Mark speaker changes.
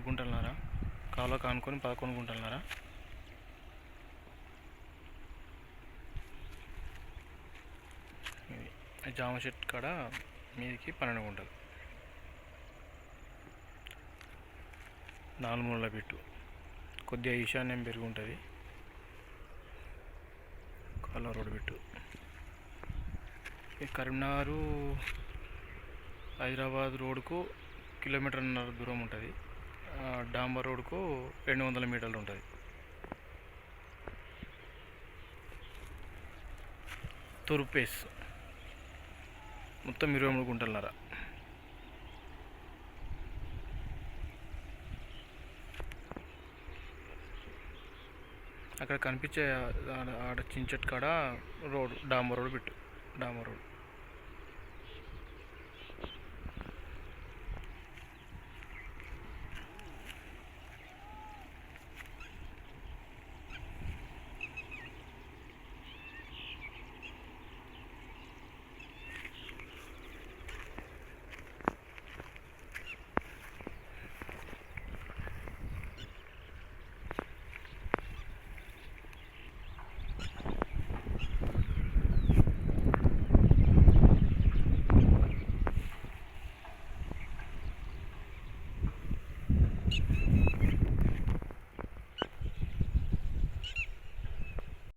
Speaker 1: గుంటలన్నర, కాలువ కానుకొని 11 గుంటలన్నర. జామ చెట్టు కాడ మీదికి 12 గుంటలు. 4 మూలల బిట్టు కొద్దిగా ఈశాన్యం పెరిగి ఉంటుంది. కాలువ రోడ్డు బిట్టు. ఈ కరీంనగర్ హైదరాబాద్ రోడ్కు 1.5 కిలోమీటర్ల దూరం ఉంటుంది. డాంబర్ రోడ్కు 200 మీటర్లు ఉంటుంది. తూర్పేస్ మొత్తం 23 గుంటలన్నర. అక్కడ కనిపించే ఆడ చించెట్ కాడ రోడ్ డాంబర్ రోడ్ బిట్టు. డాంబర్ రోడ్